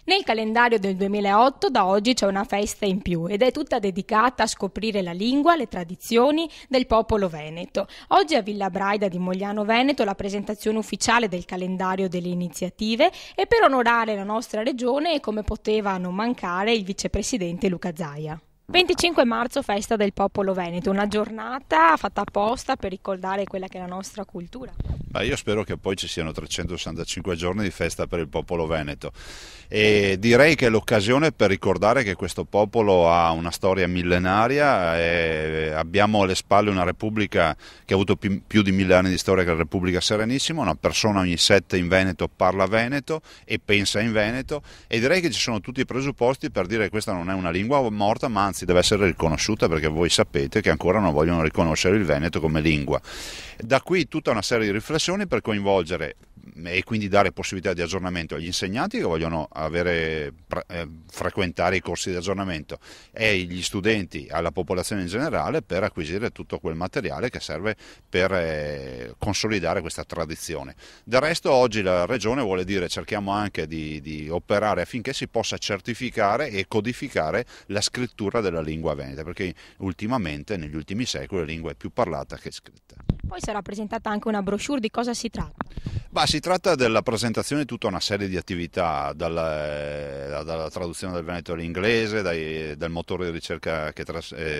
Nel calendario del 2008 da oggi c'è una festa in più ed è tutta dedicata a scoprire la lingua, le tradizioni del popolo veneto. Oggi a Villa Braida di Mogliano Veneto la presentazione ufficiale del calendario delle iniziative e per onorare la nostra regione, come poteva non mancare, il vicepresidente Luca Zaia. 25 marzo, festa del popolo veneto, una giornata fatta apposta per ricordare quella che è la nostra cultura. Io spero che poi ci siano 365 giorni di festa per il popolo veneto e direi che è l'occasione per ricordare che questo popolo ha una storia millenaria e abbiamo alle spalle una repubblica che ha avuto più di 1000 anni di storia, che è la Repubblica Serenissima, una persona ogni 7 in Veneto parla veneto e pensa in veneto, e direi che ci sono tutti i presupposti per dire che questa non è una lingua morta, ma anzi deve essere riconosciuta, perché voi sapete che ancora non vogliono riconoscere il veneto come lingua. Da qui tutta una serie di riflessioni per coinvolgere e quindi dare possibilità di aggiornamento agli insegnanti che vogliono frequentare i corsi di aggiornamento e agli studenti, alla popolazione in generale, per acquisire tutto quel materiale che serve per consolidare questa tradizione. Del resto oggi la Regione vuole dire cerchiamo anche di operare affinché si possa certificare e codificare la scrittura della lingua veneta, perché ultimamente negli ultimi secoli la lingua è più parlata che scritta. Poi sarà presentata anche una brochure. Di cosa si tratta? Si tratta della presentazione di tutta una serie di attività, dalla traduzione del veneto all'inglese, dal motore di ricerca che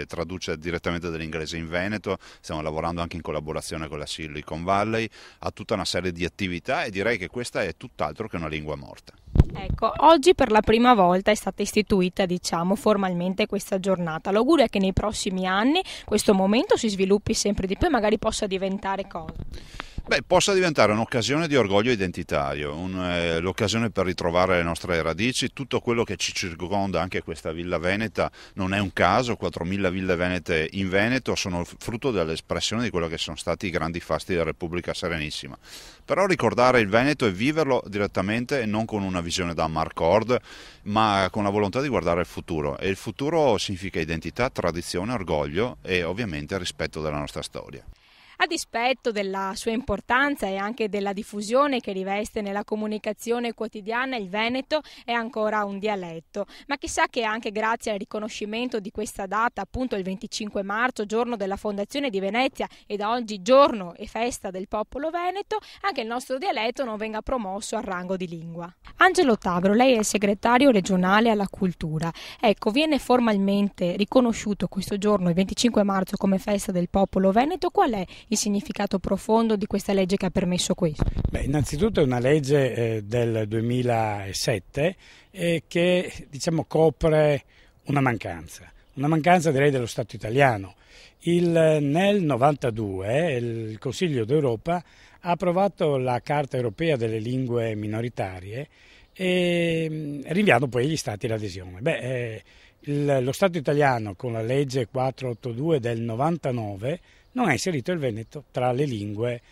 traduce direttamente dall'inglese in veneto, stiamo lavorando anche in collaborazione con la Silicon Valley, a tutta una serie di attività, e direi che questa è tutt'altro che una lingua morta. Ecco, oggi per la prima volta è stata istituita, formalmente questa giornata. L'augurio è che nei prossimi anni questo momento si sviluppi sempre di più e magari possa diventare cosa? Possa diventare un'occasione di orgoglio identitario, l'occasione per ritrovare le nostre radici, tutto quello che ci circonda, anche questa Villa Veneta non è un caso, 4000 ville venete in Veneto sono frutto dell'espressione di quello che sono stati i grandi fasti della Repubblica Serenissima. Però ricordare il Veneto e viverlo direttamente, non con una visione da Marcord, ma con la volontà di guardare il futuro, e il futuro significa identità, tradizione, orgoglio e ovviamente rispetto della nostra storia. A dispetto della sua importanza e anche della diffusione che riveste nella comunicazione quotidiana, il veneto è ancora un dialetto, ma chissà che anche grazie al riconoscimento di questa data, appunto il 25 marzo, giorno della fondazione di Venezia, e da oggi giorno e festa del popolo veneto, anche il nostro dialetto non venga promosso al rango di lingua. Angelo Tavro, lei è il segretario regionale alla cultura. Ecco, viene formalmente riconosciuto questo giorno, il 25 marzo, come festa del popolo veneto. Qual è il significato profondo di questa legge che ha permesso questo? Innanzitutto è una legge del 2007 che copre una mancanza direi dello Stato italiano. Nel 92 il Consiglio d'Europa ha approvato la Carta europea delle lingue minoritarie e rinviando poi agli Stati l'adesione. Lo Stato italiano con la legge 482 del 99 non ha inserito il veneto tra le lingue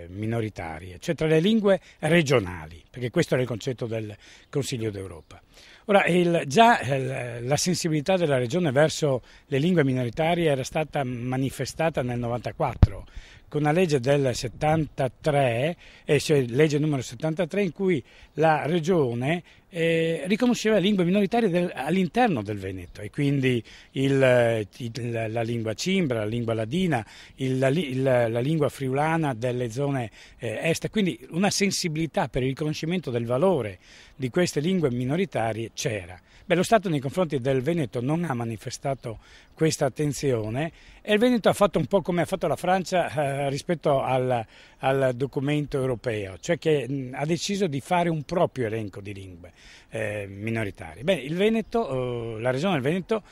minoritarie, cioè tra le lingue regionali, perché questo era il concetto del Consiglio d'Europa. Ora, la sensibilità della regione verso le lingue minoritarie era stata manifestata nel 94 con una legge del 73, cioè legge numero 73, in cui la regione riconosceva le lingue minoritarie all'interno del Veneto, e quindi la lingua cimbra, la lingua ladina, la lingua friulana delle zone est, quindi una sensibilità per il riconoscimento del valore di queste lingue minoritarie c'era. Lo Stato nei confronti del Veneto non ha manifestato questa attenzione, e il Veneto ha fatto un po' come ha fatto la Francia rispetto al documento europeo, cioè che ha deciso di fare un proprio elenco di lingue minoritarie. Il Veneto, la regione del Veneto,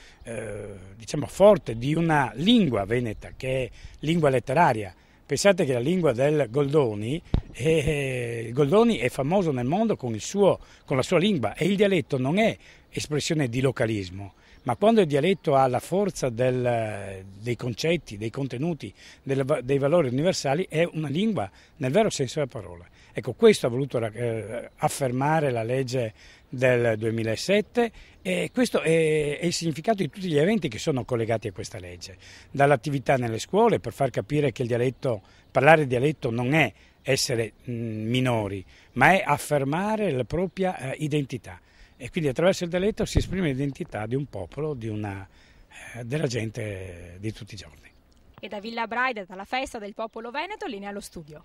forte di una lingua veneta che è lingua letteraria. Pensate che la lingua del Goldoni è famoso nel mondo con la sua lingua, e il dialetto non è espressione di localismo, ma quando il dialetto ha la forza dei concetti, dei contenuti, dei valori universali, è una lingua nel vero senso della parola. Ecco, questo ha voluto affermare la legge del 2007, e questo è il significato di tutti gli eventi che sono collegati a questa legge, dall'attività nelle scuole per far capire che parlare dialetto non è essere minori, ma è affermare la propria identità. E quindi attraverso il dialetto si esprime l'identità di un popolo, della gente di tutti i giorni. E da Villa Braida, dalla festa del popolo veneto, linea allo studio.